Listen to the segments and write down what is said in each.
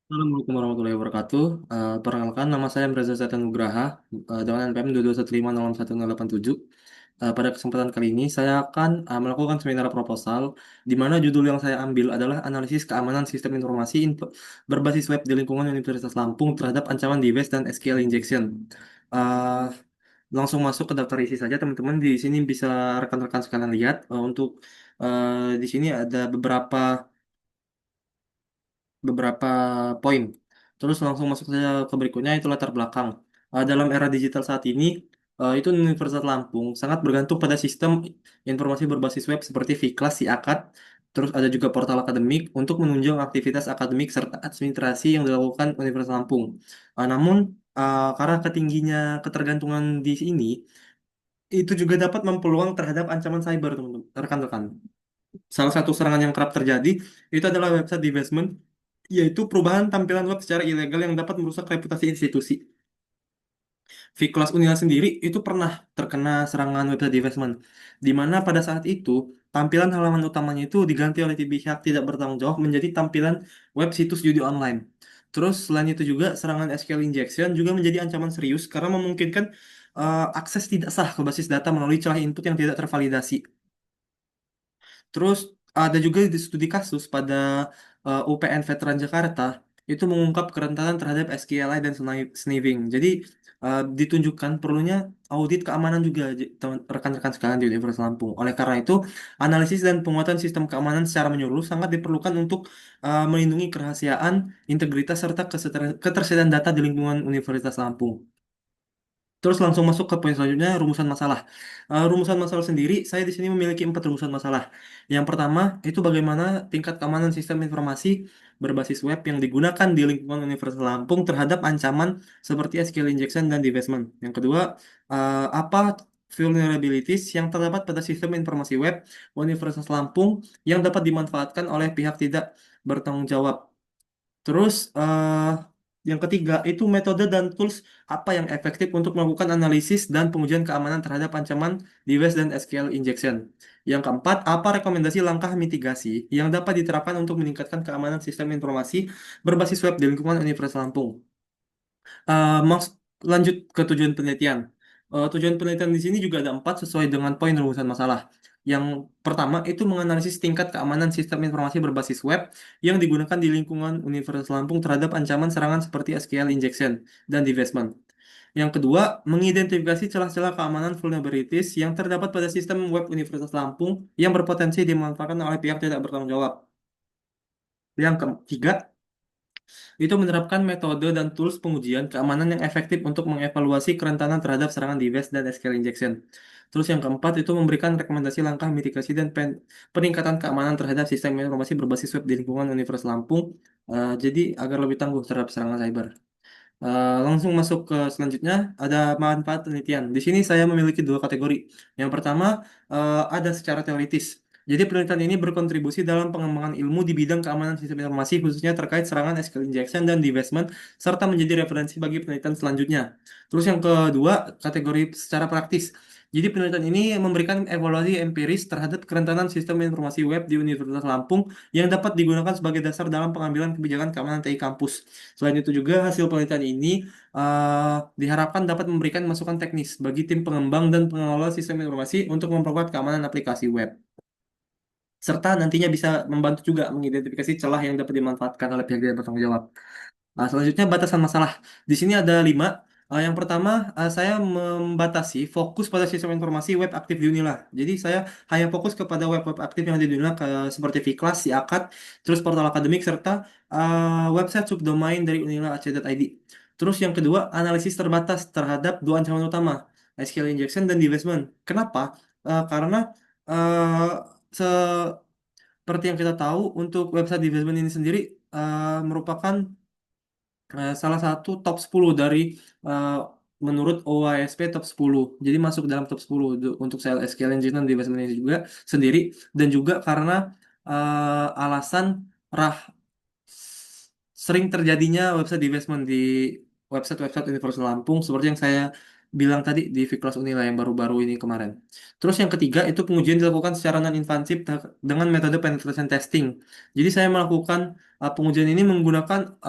Assalamualaikum warahmatullahi wabarakatuh. Perkenalkan, nama saya Reza Setan Nugraha dengan NPM 221501087. Pada kesempatan kali ini, saya akan melakukan seminar proposal, di mana judul yang saya ambil adalah analisis keamanan sistem informasi berbasis web di lingkungan Universitas Lampung terhadap ancaman DWS dan SQL injection. Uh, Langsung masuk ke daftar isi saja, teman-teman. Di sini bisa rekan-rekan sekalian lihat. Di sini ada beberapa poin. Terus langsung masuk saja ke berikutnya, itu latar belakang. Dalam era digital saat ini, itu Universitas Lampung sangat bergantung pada sistem informasi berbasis web seperti Fiklas, Siakad, terus ada juga portal akademik untuk menunjang aktivitas akademik serta administrasi yang dilakukan Universitas Lampung. Namun, karena ketingginya ketergantungan di sini, itu juga dapat mempeluang terhadap ancaman cyber, teman-teman, rekan-rekan. Salah satu serangan yang kerap terjadi itu adalah website divestment, yaitu perubahan tampilan web secara ilegal yang dapat merusak reputasi institusi. Kelas Unila sendiri itu pernah terkena serangan website divestment, di mana pada saat itu tampilan halaman utamanya itu diganti oleh pihak tidak bertanggung jawab menjadi tampilan web situs judi online. Terus selain itu juga serangan SQL injection juga menjadi ancaman serius karena memungkinkan akses tidak sah ke basis data melalui celah input yang tidak tervalidasi. Terus ada juga di studi kasus pada UPN Veteran Jakarta itu mengungkap kerentanan terhadap SQLI dan sniffing. Jadi ditunjukkan perlunya audit keamanan juga, rekan-rekan sekalian di Universitas Lampung. Oleh karena itu, analisis dan penguatan sistem keamanan secara menyeluruh sangat diperlukan untuk melindungi kerahasiaan, integritas serta ketersediaan data di lingkungan Universitas Lampung. Terus langsung masuk ke poin selanjutnya, rumusan masalah. Rumusan masalah sendiri, saya di sini memiliki 4 rumusan masalah. Yang pertama, itu bagaimana tingkat keamanan sistem informasi berbasis web yang digunakan di lingkungan Universitas Lampung terhadap ancaman seperti SQL injection dan divestment. Yang kedua, apa vulnerabilities yang terdapat pada sistem informasi web Universitas Lampung yang dapat dimanfaatkan oleh pihak tidak bertanggung jawab. Terus yang ketiga itu metode dan tools apa yang efektif untuk melakukan analisis dan pengujian keamanan terhadap ancaman DWS dan SQL injection. Yang keempat, apa rekomendasi langkah mitigasi yang dapat diterapkan untuk meningkatkan keamanan sistem informasi berbasis web di lingkungan Universitas Lampung. Mas, lanjut ke tujuan penelitian. Tujuan penelitian di sini juga ada 4 sesuai dengan poin rumusan masalah. Yang pertama itu menganalisis tingkat keamanan sistem informasi berbasis web yang digunakan di lingkungan Universitas Lampung terhadap ancaman serangan seperti SQL injection dan divestment. Yang kedua, mengidentifikasi celah-celah keamanan vulnerabilities yang terdapat pada sistem web Universitas Lampung yang berpotensi dimanfaatkan oleh pihak tidak bertanggung jawab. Yang ketiga, itu menerapkan metode dan tools pengujian keamanan yang efektif untuk mengevaluasi kerentanan terhadap serangan DWS dan SQL injection. Terus yang keempat itu memberikan rekomendasi langkah mitigasi dan peningkatan keamanan terhadap sistem informasi berbasis web di lingkungan Universitas Lampung, jadi agar lebih tangguh terhadap serangan cyber. Langsung masuk ke selanjutnya, ada manfaat penelitian. Di sini saya memiliki 2 kategori. Yang pertama, ada secara teoritis. Jadi penelitian ini berkontribusi dalam pengembangan ilmu di bidang keamanan sistem informasi, khususnya terkait serangan SQL injection dan divestment, serta menjadi referensi bagi penelitian selanjutnya. Terus yang kedua, kategori secara praktis. Jadi penelitian ini memberikan evaluasi empiris terhadap kerentanan sistem informasi web di Universitas Lampung yang dapat digunakan sebagai dasar dalam pengambilan kebijakan keamanan TI kampus. Selain itu juga hasil penelitian ini diharapkan dapat memberikan masukan teknis bagi tim pengembang dan pengelola sistem informasi untuk memperkuat keamanan aplikasi web. Serta nantinya bisa membantu juga mengidentifikasi celah yang dapat dimanfaatkan oleh pihak yang bertanggung jawab. Selanjutnya batasan masalah. Di sini ada 5. Yang pertama, saya membatasi fokus pada sistem informasi web aktif di Unila. Jadi saya hanya fokus kepada web-web aktif yang ada di Unila seperti Viklas, Siakat, terus portal akademik serta website subdomain dari unila.ac.id. Terus yang kedua, analisis terbatas terhadap 2 ancaman utama, SQL injection dan divestment. Kenapa? Karena uh, seperti yang kita tahu, untuk website divestment ini sendiri merupakan salah satu top 10 dari eh, menurut OASP top 10. Jadi masuk dalam top 10 untuk sel SQL Engine dan Device Manager juga sendiri, dan juga karena alasan rah sering terjadinya website divestment di website-website Universitas Lampung seperti yang saya bilang tadi di Fikras Unila yang baru-baru ini kemarin. Terus yang ketiga itu pengujian dilakukan secara non-invasif dengan metode penetration testing. Jadi saya melakukan pengujian ini menggunakan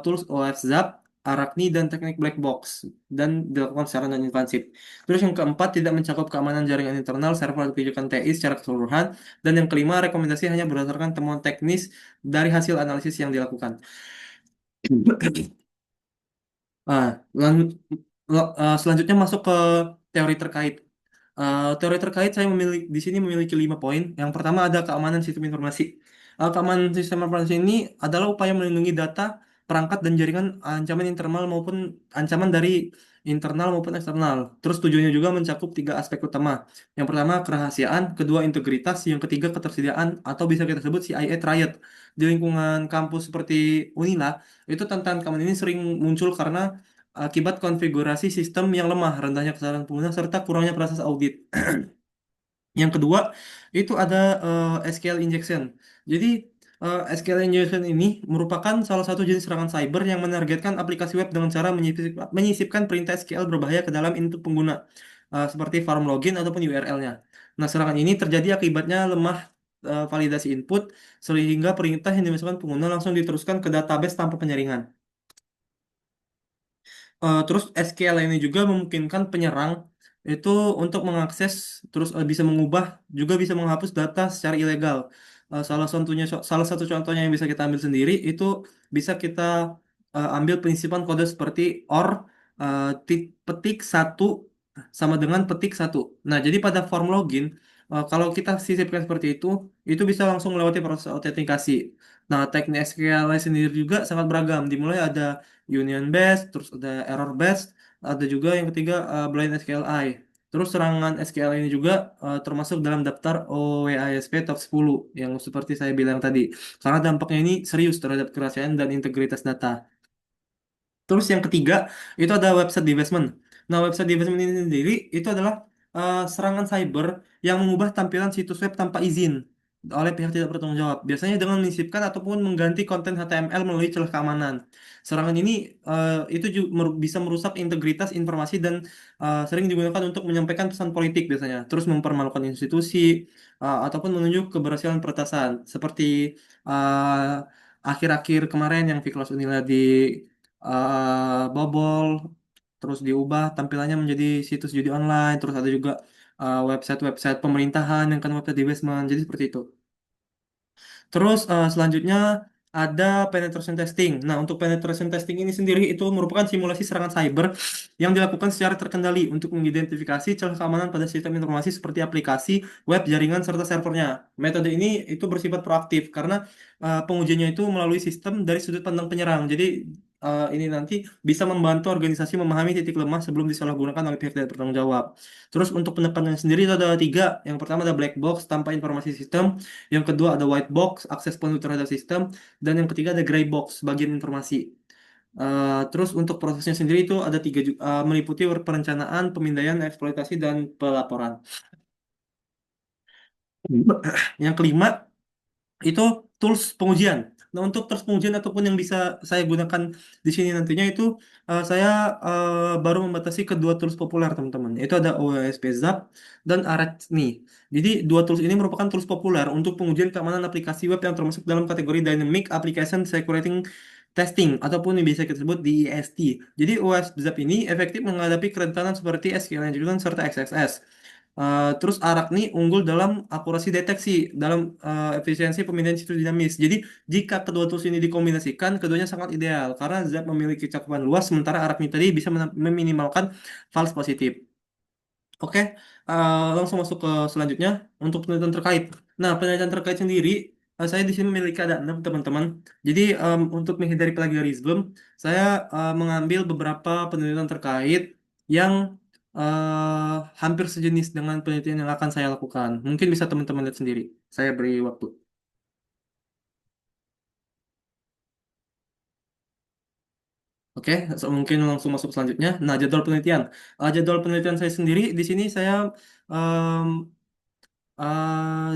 tools OFZAP, Arachne, dan teknik black box dan dilakukan secara non-invasif. Terus yang keempat tidak mencakup keamanan jaringan internal, server atau kebijakan TI secara keseluruhan. Dan yang kelima rekomendasi hanya berdasarkan temuan teknis dari hasil analisis yang dilakukan. Ah, selanjutnya masuk ke teori terkait. Teori terkait saya memiliki di sini memiliki 5 poin. Yang pertama ada keamanan sistem informasi. Keamanan sistem informasi ini adalah upaya melindungi data, perangkat dan jaringan ancaman internal maupun ancaman dari internal maupun eksternal. Terus tujuannya juga mencakup 3 aspek utama. Yang pertama kerahasiaan, kedua integritas, yang ketiga ketersediaan atau bisa kita sebut CIA triad. Di lingkungan kampus seperti Unila, itu tantangan keamanan ini sering muncul karena akibat konfigurasi sistem yang lemah, rendahnya kesalahan pengguna, serta kurangnya proses audit. Yang kedua, itu ada SQL injection. Jadi, SQL injection ini merupakan salah satu jenis serangan cyber yang menargetkan aplikasi web dengan cara menyisipkan perintah SQL berbahaya ke dalam input pengguna, seperti form login ataupun URL-nya. Nah, serangan ini terjadi akibatnya lemah validasi input, sehingga perintah yang dimasukkan pengguna langsung diteruskan ke database tanpa penyaringan. Terus SQL ini juga memungkinkan penyerang itu untuk mengakses terus bisa mengubah juga bisa menghapus data secara ilegal. Salah satu contohnya yang bisa kita ambil sendiri itu bisa kita ambil prinsipal kode seperti OR petik satu sama dengan petik satu. Nah, jadi pada form login kalau kita sisipkan seperti itu bisa langsung melewati proses autentikasi. Nah, teknik SQL sendiri juga sangat beragam. Dimulai ada union based, terus ada error based, ada juga yang ketiga blind SQLI. Terus serangan SQL ini juga termasuk dalam daftar OWASP top 10 yang seperti saya bilang tadi. Karena dampaknya ini serius terhadap kerahasiaan dan integritas data. Terus yang ketiga itu ada website divestment. Nah, website divestment ini sendiri itu adalah serangan cyber yang mengubah tampilan situs web tanpa izin oleh pihak tidak bertanggung jawab. Biasanya dengan menyisipkan ataupun mengganti konten HTML melalui celah keamanan. Serangan ini itu bisa merusak integritas informasi dan sering digunakan untuk menyampaikan pesan politik biasanya. Terus mempermalukan institusi ataupun menunjuk keberhasilan peretasan seperti akhir-akhir kemarin yang Viklas Unila di bobol, terus diubah tampilannya menjadi situs judi online, terus ada juga website-website pemerintahan yang kan website di basement, jadi seperti itu. Terus selanjutnya ada penetration testing. Nah, untuk penetration testing ini sendiri itu merupakan simulasi serangan cyber yang dilakukan secara terkendali untuk mengidentifikasi celah keamanan pada sistem informasi seperti aplikasi, web, jaringan, serta servernya. Metode ini itu bersifat proaktif karena pengujiannya itu melalui sistem dari sudut pandang penyerang. Jadi ini nanti bisa membantu organisasi memahami titik lemah sebelum disalahgunakan oleh pihak tidak bertanggung jawab. Terus untuk penekanannya sendiri itu ada 3. Yang pertama ada black box tanpa informasi sistem. Yang kedua ada white box, akses penuh terhadap sistem, dan yang ketiga ada gray box, bagian informasi. Terus untuk prosesnya sendiri itu ada 3 meliputi perencanaan, pemindaian, eksploitasi, dan pelaporan. Yang kelima itu tools pengujian. Nah, untuk tools pengujian ataupun yang bisa saya gunakan di sini nantinya itu saya baru membatasi kedua tools populer, teman-teman. Itu ada OSP Zap dan Arachne. Jadi, dua tools ini merupakan tools populer untuk pengujian keamanan aplikasi web yang termasuk dalam kategori Dynamic Application Security Testing ataupun yang bisa kita sebut DEST. Jadi, OSP Zap ini efektif menghadapi kerentanan seperti SQL injection serta XXS. Terus Arak nih unggul dalam akurasi deteksi, dalam efisiensi pemindahan situs dinamis. Jadi jika kedua tools ini dikombinasikan, keduanya sangat ideal karena Zap memiliki cakupan luas, sementara Arak nih tadi bisa meminimalkan false positif. Oke, langsung masuk ke selanjutnya untuk penelitian terkait. Nah, penelitian terkait sendiri, saya di sini memiliki ada 6 teman-teman. Jadi untuk menghindari plagiarisme, saya mengambil beberapa penelitian terkait yang hampir sejenis dengan penelitian yang akan saya lakukan. Mungkin bisa teman-teman lihat sendiri. Saya beri waktu. Oke, mungkin langsung masuk selanjutnya. Nah, jadwal penelitian. Jadwal penelitian saya sendiri di sini saya em, eh,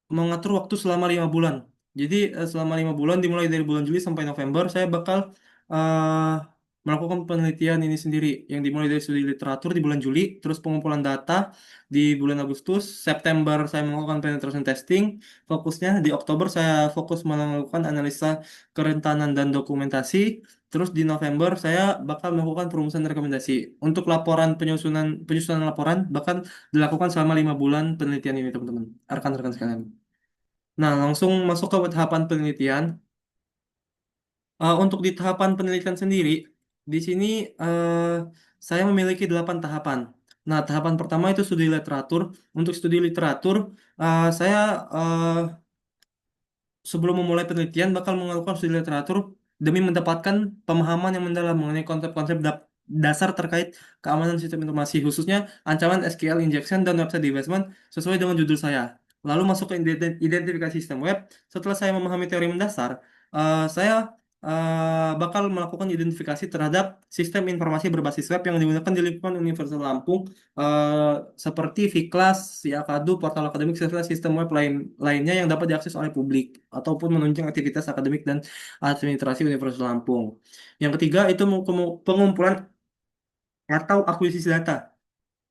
mengatur waktu selama 5 bulan. Jadi selama 5 bulan dimulai dari bulan Juli sampai November saya bakal uh, melakukan penelitian ini sendiri yang dimulai dari studi literatur di bulan Juli, terus pengumpulan data di bulan Agustus, September saya melakukan penetration testing, fokusnya di Oktober saya fokus melakukan analisa kerentanan dan dokumentasi, terus di November saya bakal melakukan perumusan rekomendasi. Untuk laporan penyusunan laporan bahkan dilakukan selama 5 bulan penelitian ini teman-teman, rekan-rekan sekalian. Nah, langsung masuk ke tahapan penelitian. Untuk di tahapan penelitian sendiri, di sini saya memiliki 8 tahapan. Nah, tahapan pertama itu studi literatur. Untuk studi literatur, saya sebelum memulai penelitian bakal melakukan studi literatur demi mendapatkan pemahaman yang mendalam mengenai konsep-konsep dasar terkait keamanan sistem informasi, khususnya ancaman SQL injection dan website divestment sesuai dengan judul saya. Lalu masuk ke identifikasi sistem web. Setelah saya memahami teori mendasar, saya bakal melakukan identifikasi terhadap sistem informasi berbasis web yang digunakan di lingkungan Universitas Lampung, eh, seperti Viklas, Siakadu, portal akademik, serta sistem web lainnya yang dapat diakses oleh publik ataupun menunjang aktivitas akademik dan administrasi Universitas Lampung. Yang ketiga itu pengumpulan atau akuisisi data.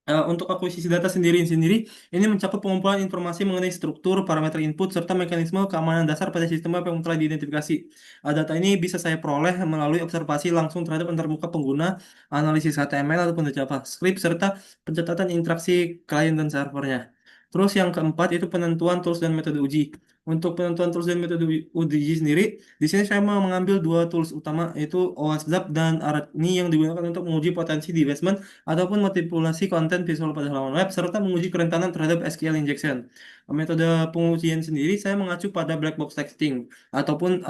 Untuk akuisisi data sendiri ini mencakup pengumpulan informasi mengenai struktur, parameter input, serta mekanisme keamanan dasar pada sistem web yang telah diidentifikasi. Data ini bisa saya peroleh melalui observasi langsung terhadap antarmuka pengguna, analisis HTML ataupun JavaScript, serta pencatatan interaksi klien dan servernya. Terus yang keempat itu penentuan tools dan metode uji. Untuk penentuan tools dan metode uji sendiri, di sini saya mau mengambil dua tools utama, yaitu OWASP dan ARADMI yang digunakan untuk menguji potensi divestment ataupun manipulasi konten visual pada halaman web, serta menguji kerentanan terhadap SQL injection. Metode pengujian sendiri saya mengacu pada black box testing ataupun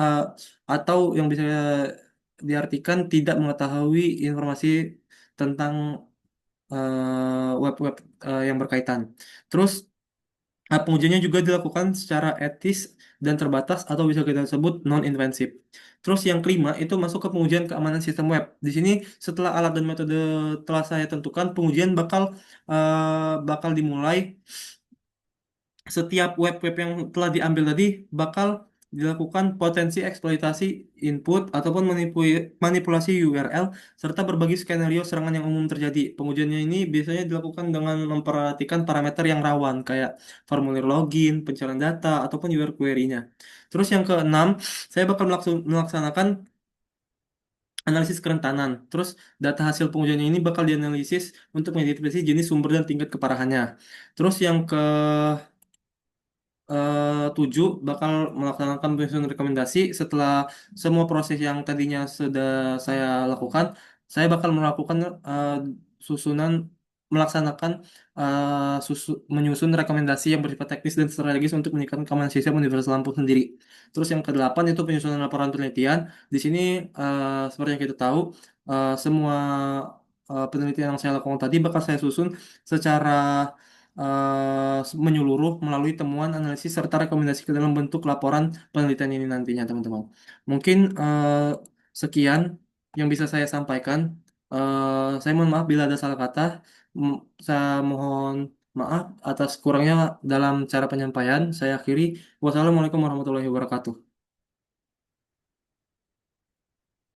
atau yang bisa diartikan tidak mengetahui informasi tentang web-web yang berkaitan. Terus pengujiannya juga dilakukan secara etis dan terbatas atau bisa kita sebut non-invasif. Terus yang kelima itu masuk ke pengujian keamanan sistem web. Di sini setelah alat dan metode telah saya tentukan, pengujian bakal dimulai. Setiap web-web yang telah diambil tadi bakal dilakukan potensi eksploitasi input ataupun manipulasi URL serta berbagi skenario serangan yang umum terjadi. Pengujiannya ini biasanya dilakukan dengan memperhatikan parameter yang rawan kayak formulir login, pencarian data ataupun user query-nya. Terus yang keenam, saya bakal melaksanakan analisis kerentanan. Terus data hasil pengujian ini bakal dianalisis untuk mengidentifikasi jenis sumber dan tingkat keparahannya. Terus yang ke 7 bakal melaksanakan penyusunan rekomendasi setelah semua proses yang tadinya sudah saya lakukan. Saya bakal melakukan susunan melaksanakan menyusun rekomendasi yang bersifat teknis dan strategis untuk meningkatkan keamanan sistem Universitas Lampung sendiri. Terus yang kedelapan itu penyusunan laporan penelitian. Di sini seperti yang kita tahu, semua penelitian yang saya lakukan tadi bakal saya susun secara menyeluruh melalui temuan, analisis, serta rekomendasi ke dalam bentuk laporan penelitian ini nantinya, teman-teman. Mungkin sekian yang bisa saya sampaikan. Saya mohon maaf bila ada salah kata. Saya mohon maaf atas kurangnya dalam cara penyampaian. Saya akhiri. Wassalamualaikum warahmatullahi wabarakatuh.